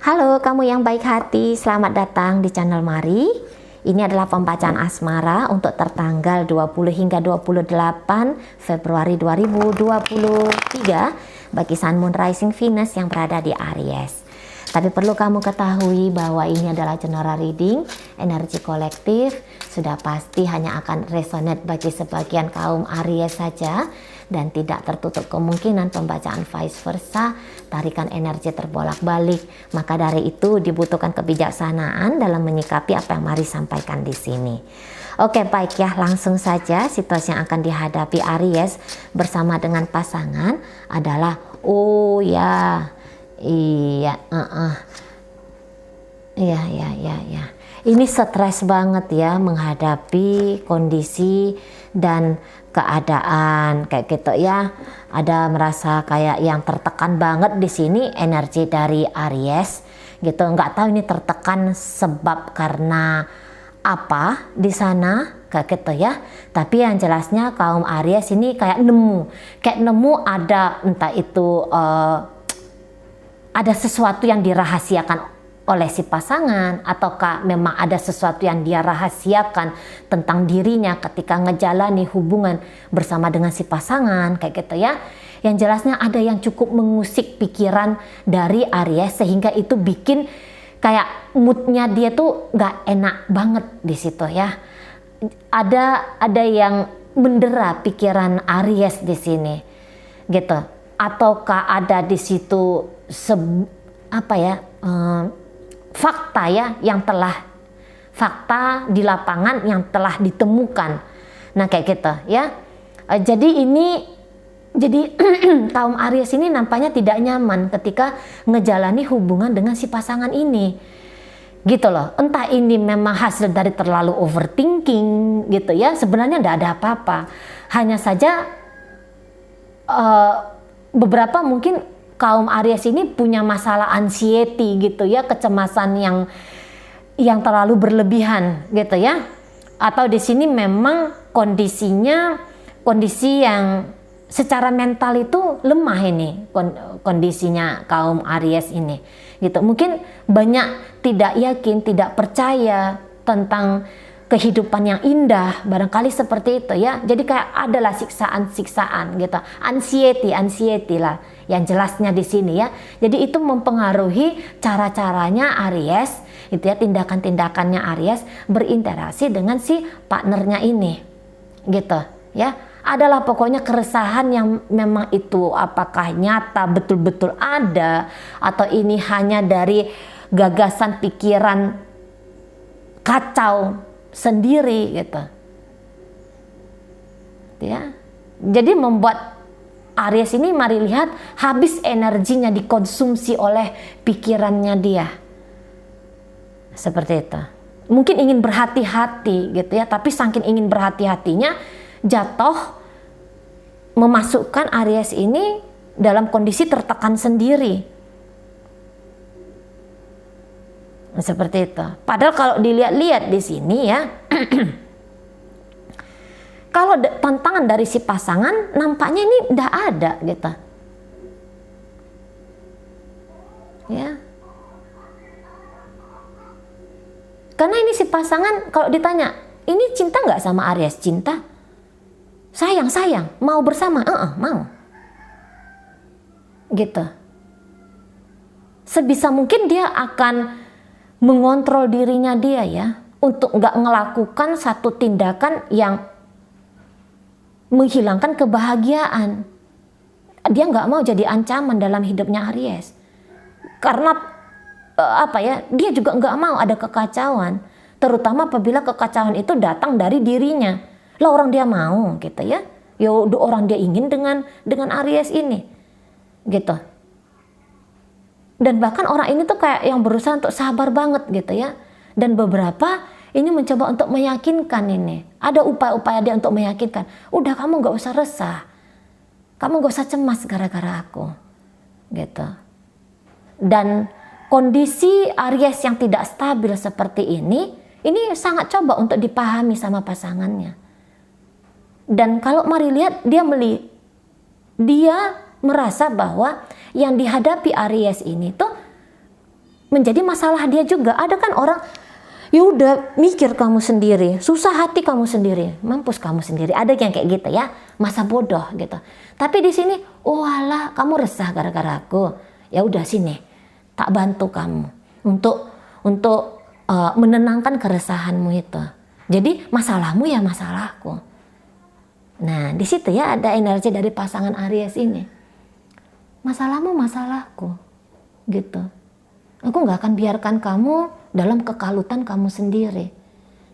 Halo kamu yang baik hati, selamat datang di channel Mari. Ini adalah pembacaan asmara untuk tertanggal 20 hingga 28 Februari 2023 bagi Sun Moon Rising Venus yang berada di Aries. Tapi perlu kamu ketahui bahwa ini adalah general reading, energi kolektif, sudah pasti hanya akan resonate bagi sebagian kaum Aries saja dan tidak tertutup kemungkinan pembacaan vice versa, tarikan energi terbolak-balik. Maka dari itu dibutuhkan kebijaksanaan dalam menyikapi apa yang Mari sampaikan di sini. Oke, baik ya, langsung saja. Situasi yang akan dihadapi Aries bersama dengan pasangan adalah iya. Ini stres banget ya menghadapi kondisi dan keadaan kayak gitu ya. Ada merasa kayak yang tertekan banget di sini energi dari Aries gitu. Nggak tahu ini tertekan sebab karena apa di sana kayak gitu ya. Tapi yang jelasnya kaum Aries ini kayak nemu ada entah itu ada sesuatu yang dirahasiakan oleh si pasangan, ataukah memang ada sesuatu yang dia rahasiakan tentang dirinya ketika ngejalani hubungan bersama dengan si pasangan kayak gitu ya. Yang jelasnya ada yang cukup mengusik pikiran dari Aries sehingga itu bikin kayak moodnya dia tuh nggak enak banget di situ ya. Ada yang mendera pikiran Aries di sini gitu, ataukah ada di situ fakta ya yang telah fakta di lapangan yang telah ditemukan. Nah kayak gitu ya. Jadi kaum Aries ini nampaknya tidak nyaman ketika ngejalani hubungan dengan si pasangan ini gitu loh. Entah ini memang hasil dari terlalu overthinking gitu ya, sebenarnya tidak ada apa-apa, hanya saja beberapa mungkin kaum Aries ini punya masalah anxiety gitu ya, kecemasan yang terlalu berlebihan gitu ya. Atau di sini memang kondisi yang secara mental itu lemah ini kondisinya kaum Aries ini gitu. Mungkin banyak tidak yakin, tidak percaya tentang kehidupan yang indah, barangkali seperti itu ya. Jadi kayak adalah siksaan gitu, anxiety lah yang jelasnya di sini ya. Jadi itu mempengaruhi cara-caranya Aries itu ya, tindakan-tindakannya Aries berinteraksi dengan si partnernya ini gitu ya. Adalah pokoknya keresahan yang memang itu apakah nyata betul-betul ada atau ini hanya dari gagasan pikiran kacau sendiri gitu ya. Jadi membuat Aries ini, mari lihat, habis energinya dikonsumsi oleh pikirannya dia seperti itu. Mungkin ingin berhati-hati gitu ya, tapi saking ingin berhati-hatinya jatuh memasukkan Aries ini dalam kondisi tertekan sendiri seperti itu. Padahal kalau dilihat-lihat di sini ya kalau tantangan dari si pasangan nampaknya ini tidak ada gitu ya. Karena ini si pasangan kalau ditanya, ini cinta nggak sama Aries? Cinta, sayang, mau bersama, mau gitu. Sebisa mungkin dia akan mengontrol dirinya dia ya, untuk nggak melakukan satu tindakan yang menghilangkan kebahagiaan. Dia nggak mau jadi ancaman dalam hidupnya Aries. Karena dia juga nggak mau ada kekacauan, terutama apabila kekacauan itu datang dari dirinya. Lah orang dia mau gitu ya. Ya orang dia ingin dengan Aries ini gitu. Dan bahkan orang ini tuh kayak yang berusaha untuk sabar banget gitu ya. Dan beberapa ini mencoba untuk meyakinkan ini. Ada upaya-upaya dia untuk meyakinkan. Udah, kamu gak usah resah. Kamu gak usah cemas gara-gara aku. Gitu. Dan kondisi Aries yang tidak stabil seperti ini sangat coba untuk dipahami sama pasangannya. Dan kalau mari lihat, dia merasa bahwa yang dihadapi Aries ini tuh menjadi masalah dia juga. Ada kan orang, ya udah mikir kamu sendiri, susah hati kamu sendiri, mampus kamu sendiri. Ada yang kayak gitu ya, masa bodoh gitu. Tapi di sini, oh alah, kamu resah gara-gara aku. Ya udah sini, tak bantu kamu untuk menenangkan keresahanmu itu. Jadi masalahmu ya masalahku. Nah, di situ ya ada energi dari pasangan Aries ini. Masalahmu masalahku, gitu. Aku nggak akan biarkan kamu dalam kekalutan kamu sendiri,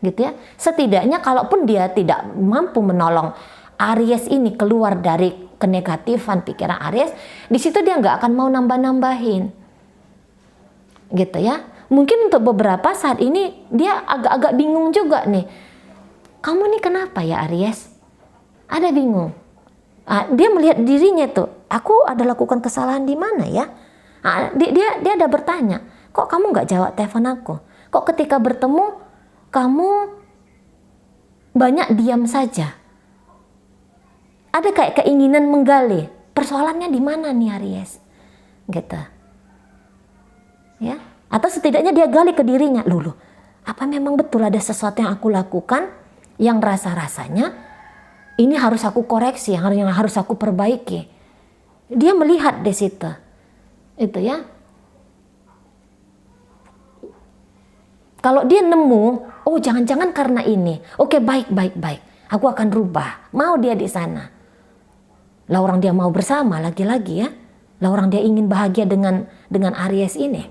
gitu ya. Setidaknya kalaupun dia tidak mampu menolong Aries ini keluar dari kenegatifan pikiran Aries, di situ dia nggak akan mau nambah-nambahin, gitu ya. Mungkin untuk beberapa saat ini dia agak-agak bingung juga nih. Kamu nih kenapa ya Aries? Ada bingung. Dia melihat dirinya tuh, aku ada lakukan kesalahan di mana ya? Dia ada bertanya, kok kamu nggak jawab telepon aku? Kok ketika bertemu kamu banyak diam saja? Ada kayak keinginan menggali. Persoalannya di mana nih Aries? Gitu. Ya? Atau setidaknya dia gali ke dirinya, loh, apa memang betul ada sesuatu yang aku lakukan yang rasa-rasanya ini harus aku koreksi, yang harus aku perbaiki. Dia melihat di situ. Itu ya. Kalau dia nemu, oh jangan-jangan karena ini. Oke, baik. Aku akan rubah. Mau dia di sana. Lah orang dia mau bersama lagi-lagi ya. Lah orang dia ingin bahagia dengan Aries ini.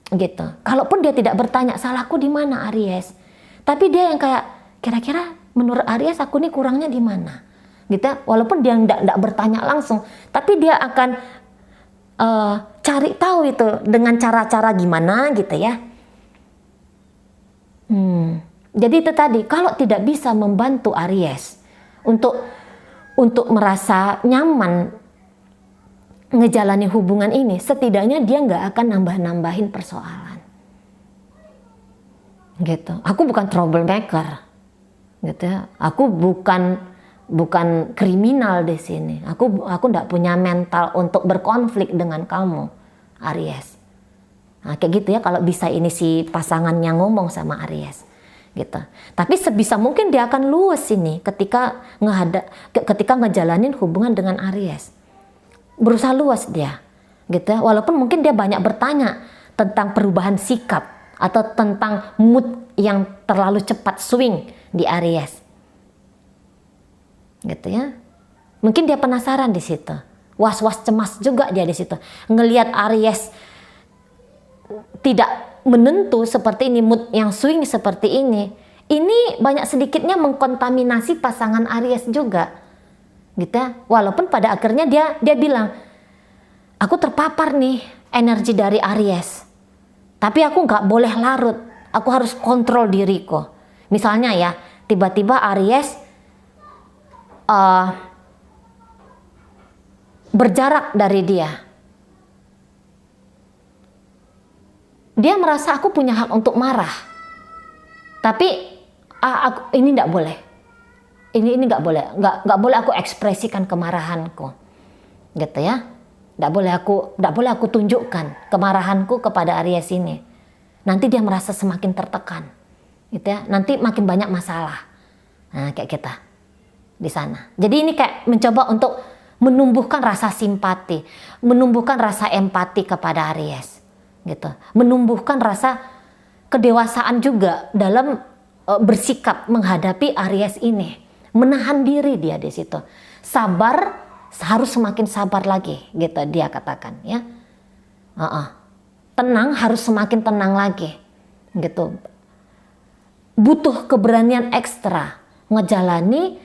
Gitu. Kalaupun dia tidak bertanya, salahku di mana Aries? Tapi dia yang kayak kira-kira menurut Aries aku nih kurangnya di mana, gitu. Walaupun dia tidak bertanya langsung, tapi dia akan cari tahu itu dengan cara-cara gimana, gitu ya. Jadi itu tadi, kalau tidak bisa membantu Aries untuk merasa nyaman ngejalani hubungan ini, setidaknya dia nggak akan nambah-nambahin persoalan. Gitu. Aku bukan troublemaker. Gitu ya. Aku bukan kriminal di sini. Aku enggak punya mental untuk berkonflik dengan kamu, Aries. Nah, kayak gitu ya kalau bisa ini si pasangannya ngomong sama Aries. Gitu. Tapi sebisa mungkin dia akan luwes ini ketika ngejalanin hubungan dengan Aries. Berusaha luwes dia. Gitu ya. Walaupun mungkin dia banyak bertanya tentang perubahan sikap atau tentang mood yang terlalu cepat swing di Aries, gitu ya. Mungkin dia penasaran di situ, was-was cemas juga dia di situ. Ngelihat Aries tidak menentu seperti ini, mood yang swing seperti ini banyak sedikitnya mengkontaminasi pasangan Aries juga, gitu ya. Walaupun pada akhirnya dia bilang, aku terpapar nih energi dari Aries, tapi aku nggak boleh larut, aku harus kontrol diriku. Misalnya ya, tiba-tiba Aries berjarak dari dia. Dia merasa aku punya hak untuk marah. Tapi ini tidak boleh. Ini nggak boleh. Nggak boleh aku ekspresikan kemarahanku. Gitu ya. Nggak boleh aku tunjukkan kemarahanku kepada Aries ini. Nanti dia merasa semakin tertekan. Gitu ya, nanti makin banyak masalah. Nah, kayak kita di sana. Jadi ini kayak mencoba untuk menumbuhkan rasa simpati, menumbuhkan rasa empati kepada Aries, gitu. Menumbuhkan rasa kedewasaan juga dalam bersikap menghadapi Aries ini. Menahan diri dia di situ. Sabar, harus semakin sabar lagi, gitu dia katakan ya. Tenang, harus semakin tenang lagi, gitu. Butuh keberanian ekstra ngejalani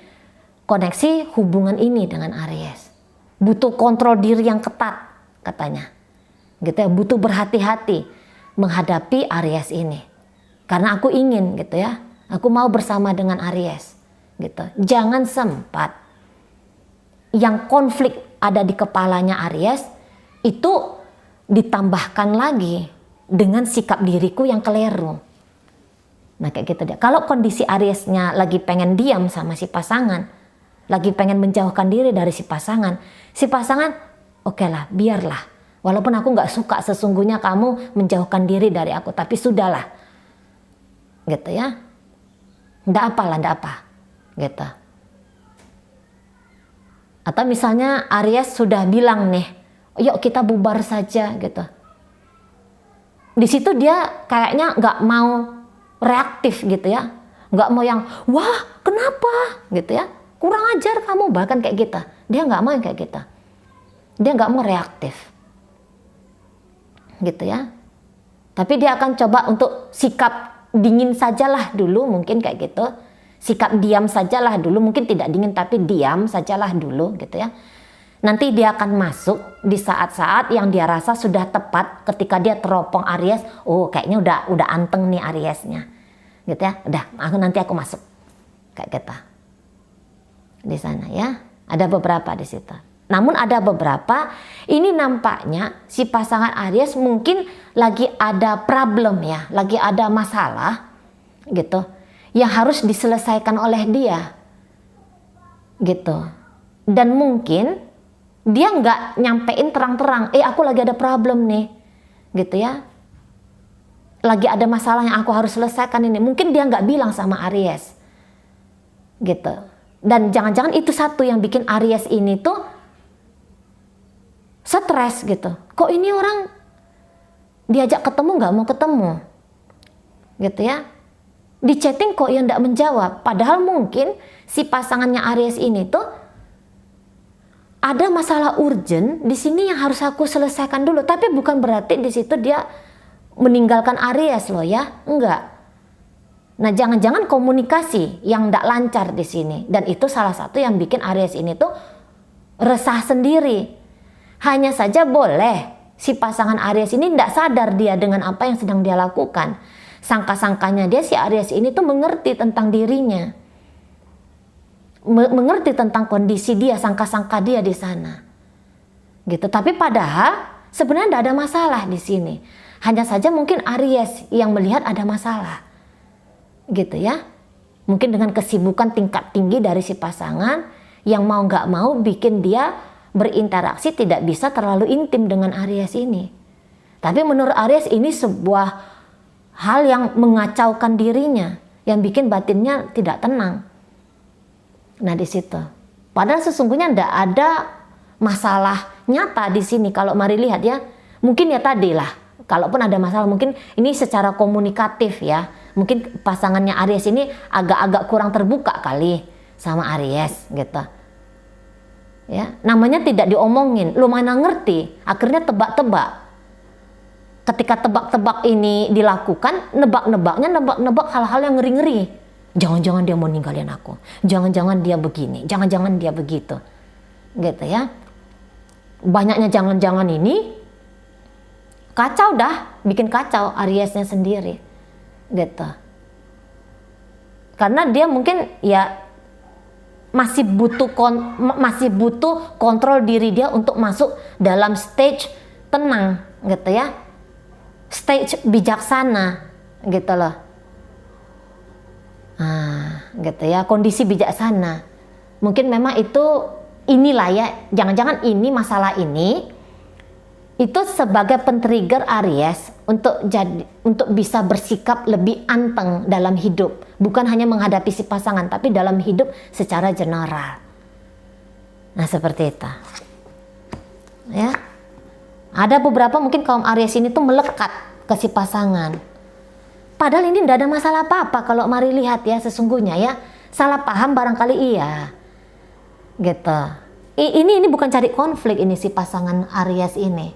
koneksi hubungan ini dengan Aries. Butuh kontrol diri yang ketat katanya. Gitu ya, butuh berhati-hati menghadapi Aries ini. Karena aku ingin gitu ya, aku mau bersama dengan Aries gitu. Jangan sempat yang konflik ada di kepalanya Aries itu ditambahkan lagi dengan sikap diriku yang keliru. Nah kayak gitu dia. Kalau kondisi Ariesnya lagi pengen diam sama si pasangan, lagi pengen menjauhkan diri dari si pasangan oke lah, biarlah Walaupun aku nggak suka, sesungguhnya kamu menjauhkan diri dari aku, tapi sudahlah, gitu ya. Nggak apalah, nggak apa, gitu. Atau misalnya Aries sudah bilang nih, yuk kita bubar saja, gitu. Di situ dia kayaknya nggak mau reaktif, gitu ya, nggak mau yang wah kenapa, gitu ya, kurang ajar kamu, bahkan kayak gitu. Dia nggak mau yang kayak gitu. Dia nggak mau reaktif, gitu ya. Tapi dia akan coba untuk sikap dingin sajalah dulu, mungkin kayak gitu. Sikap diam sajalah dulu, mungkin tidak dingin tapi diam sajalah dulu, gitu ya. Nanti dia akan masuk di saat-saat yang dia rasa sudah tepat, ketika dia teropong Aries. Oh, kayaknya udah anteng nih Ariesnya, gitu ya. Udah, nanti aku masuk, kayak gitu. Di sana ya, ada beberapa di situ. Namun ada beberapa, ini nampaknya si pasangan Aries mungkin lagi ada problem ya, lagi ada masalah, gitu, yang harus diselesaikan oleh dia, gitu. Dan mungkin dia nggak nyampein terang-terang, aku lagi ada problem nih, gitu ya. Lagi ada masalah yang aku harus selesaikan ini. Mungkin dia nggak bilang sama Aries, gitu. Dan jangan-jangan itu satu yang bikin Aries ini tuh stres, gitu. Kok ini orang diajak ketemu nggak mau ketemu, gitu ya. Di chatting kok yang nggak menjawab. Padahal mungkin si pasangannya Aries ini tuh ada masalah urgent di sini yang harus aku selesaikan dulu. Tapi bukan berarti di situ dia meninggalkan Aries loh ya, enggak. Nah, jangan-jangan komunikasi yang tidak lancar di sini, dan itu salah satu yang bikin Aries ini tuh resah sendiri. Hanya saja boleh si pasangan Aries ini tidak sadar dia dengan apa yang sedang dia lakukan. Sangka-sangkanya dia, si Aries ini tuh mengerti tentang dirinya, mengerti tentang kondisi dia, sangka-sangka dia di sana, gitu. Tapi padahal sebenarnya tidak ada masalah di sini. Hanya saja mungkin Aries yang melihat ada masalah, gitu ya. Mungkin dengan kesibukan tingkat tinggi dari si pasangan yang mau nggak mau bikin dia berinteraksi tidak bisa terlalu intim dengan Aries ini. Tapi menurut Aries ini sebuah hal yang mengacaukan dirinya, yang bikin batinnya tidak tenang. Nah, di situ. Padahal sesungguhnya tidak ada masalah nyata di sini. Kalau mari lihat ya, mungkin ya tadi lah. Kalaupun ada masalah, mungkin ini secara komunikatif ya. Mungkin pasangannya Aries ini agak-agak kurang terbuka kali sama Aries, gitu. Ya, namanya tidak diomongin, lu mana ngerti, akhirnya tebak-tebak. Ketika tebak-tebak ini dilakukan, nebak-nebak hal-hal yang ngeri-ngeri. Jangan-jangan dia mau ninggalin aku, jangan-jangan dia begini, jangan-jangan dia begitu, gitu ya. Banyaknya jangan-jangan ini kacau dah, bikin kacau Ariesnya sendiri, gitu. Karena dia mungkin ya masih butuh kontrol diri dia untuk masuk dalam stage tenang, gitu ya, stage bijaksana, gitu loh. Gitu ya, kondisi bijaksana. Mungkin memang itu inilah ya, jangan-jangan ini masalah ini itu sebagai pentrigger Aries untuk bisa bersikap lebih anteng dalam hidup, bukan hanya menghadapi si pasangan, tapi dalam hidup secara general. Nah, seperti itu. Ya. Ada beberapa mungkin kaum Aries ini tuh melekat ke si pasangan. Padahal ini tidak ada masalah apa-apa kalau mari lihat ya, sesungguhnya ya. Salah paham barangkali iya. Gitu. Ini bukan cari konflik ini si pasangan Aries ini.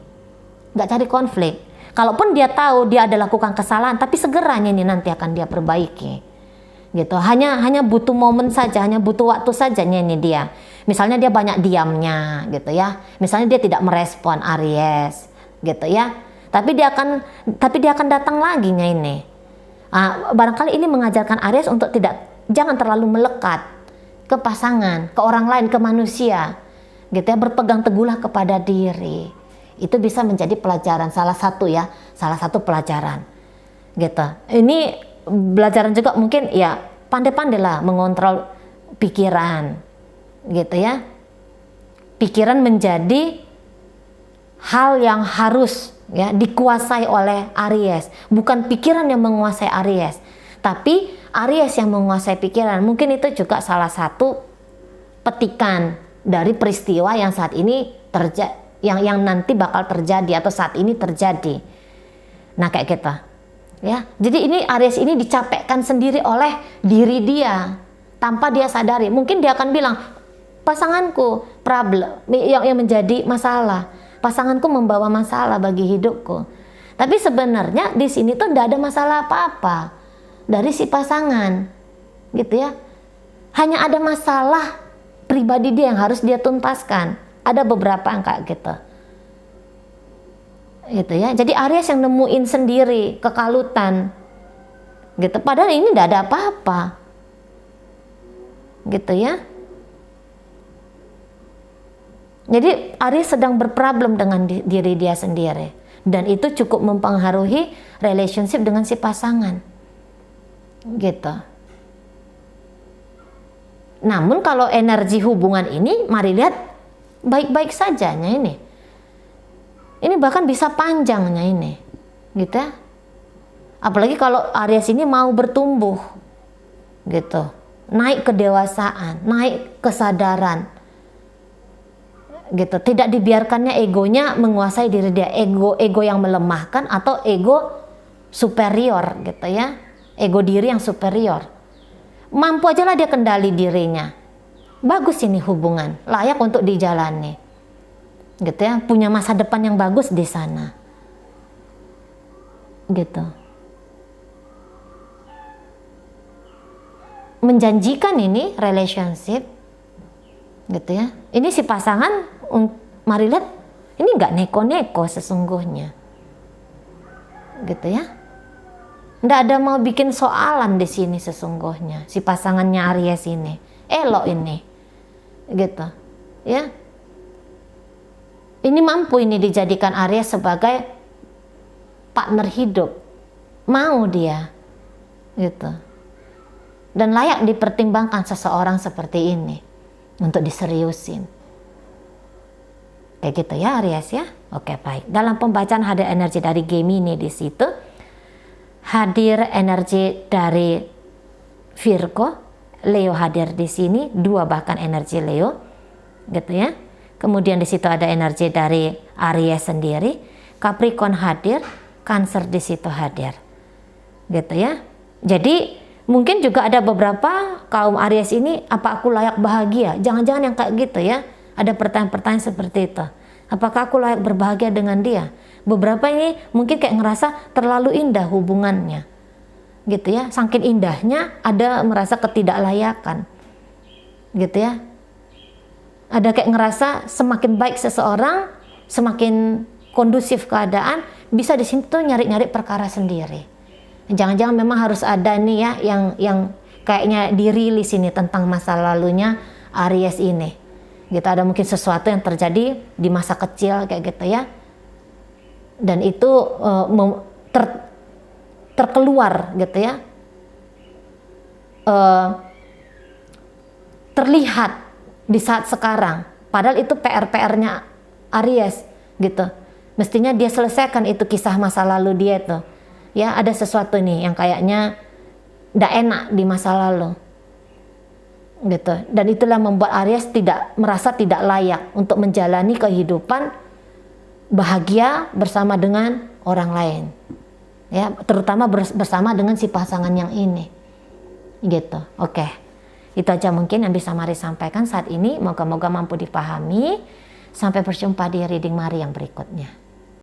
Nggak cari konflik. Kalaupun dia tahu dia ada lakukan kesalahan, tapi segeranya ini nanti akan dia perbaiki. Gitu. Hanya butuh momen saja, hanya butuh waktu saja ini dia. Misalnya dia banyak diamnya, gitu ya. Misalnya dia tidak merespon Aries, gitu ya. Tapi dia akan datang lagi ini. Barangkali ini mengajarkan Aries untuk jangan terlalu melekat ke pasangan, ke orang lain, ke manusia, gitu ya. Berpegang teguhlah kepada diri. Itu bisa menjadi pelajaran, salah satu pelajaran, gitu. Ini pelajaran juga mungkin ya, pandai-pandailah mengontrol pikiran, gitu ya. Pikiran menjadi hal yang harus ya dikuasai oleh Aries, bukan pikiran yang menguasai Aries, tapi Aries yang menguasai pikiran. Mungkin itu juga salah satu petikan dari peristiwa yang saat ini yang nanti bakal terjadi atau saat ini terjadi. Nah, kayak gitu. Ya. Jadi ini Aries ini dicapekkan sendiri oleh diri dia tanpa dia sadari. Mungkin dia akan bilang, pasanganku problem yang menjadi masalah. Pasanganku membawa masalah bagi hidupku. Tapi sebenarnya di sini tuh tidak ada masalah apa-apa dari si pasangan, gitu ya. Hanya ada masalah pribadi dia yang harus dia tuntaskan. Ada beberapa yang kayak gitu, gitu ya. Jadi Aries yang nemuin sendiri kekalutan, gitu. Padahal ini tidak ada apa-apa, gitu ya. Jadi Aries sedang berproblem dengan diri dia sendiri, dan itu cukup mempengaruhi relationship dengan si pasangan, gitu. Namun kalau energi hubungan ini, mari lihat baik-baik sajanya ini. Ini bahkan bisa panjangnya ini, gitu ya. Apalagi kalau Aries ini mau bertumbuh, gitu, naik kedewasaan, naik kesadaran, gitu. Tidak dibiarkannya egonya menguasai diri dia, ego yang melemahkan atau ego superior, gitu ya, ego diri yang superior. Mampu aja lah dia kendali dirinya. Bagus ini hubungan, layak untuk dijalani, gitu ya, punya masa depan yang bagus di sana, gitu. Menjanjikan ini relationship, gitu ya. Ini si pasangan, mari lihat, ini nggak neko-neko sesungguhnya, gitu ya. Nggak ada mau bikin soalan di sini sesungguhnya. Si pasangannya Aries ini, elok ini, gitu, ya. Ini mampu ini dijadikan Aries sebagai partner hidup, mau dia, gitu. Dan layak dipertimbangkan seseorang seperti ini untuk diseriusin. Kayak gitu ya Aries ya. Oke, baik. Dalam pembacaan hadir energi dari Gemini di situ. Hadir energi dari Virgo, Leo hadir di sini, 2 bahkan energi Leo, gitu ya. Kemudian di situ ada energi dari Aries sendiri, Capricorn hadir, Cancer di situ hadir, gitu ya. Jadi mungkin juga ada beberapa kaum Aries ini, apa aku layak bahagia? Jangan-jangan yang kayak gitu ya. Ada pertanyaan-pertanyaan seperti itu. Apakah aku layak berbahagia dengan dia? Beberapa ini mungkin kayak ngerasa terlalu indah hubungannya, gitu ya. Saking indahnya ada merasa ketidaklayakan, gitu ya. Ada kayak ngerasa semakin baik seseorang, semakin kondusif keadaan, bisa di sini tuh nyari-nyari perkara sendiri. Jangan-jangan memang harus ada nih ya yang kayaknya dirilis ini tentang masa lalunya Aries ini, gitu. Ada mungkin sesuatu yang terjadi di masa kecil kayak gitu ya, dan itu terkeluar, gitu ya, terlihat di saat sekarang. Padahal itu PR-nya Aries, gitu. Mestinya dia selesaikan itu kisah masa lalu dia itu. Ya, ada sesuatu nih yang kayaknya tidak enak di masa lalu, gitu. Dan itulah membuat Aries merasa tidak layak untuk menjalani kehidupan bahagia bersama dengan orang lain, ya, terutama bersama dengan si pasangan yang ini, gitu. Oke, itu aja mungkin yang bisa Mari sampaikan saat ini. Moga-moga mampu dipahami. Sampai berjumpa di reading Mari yang berikutnya.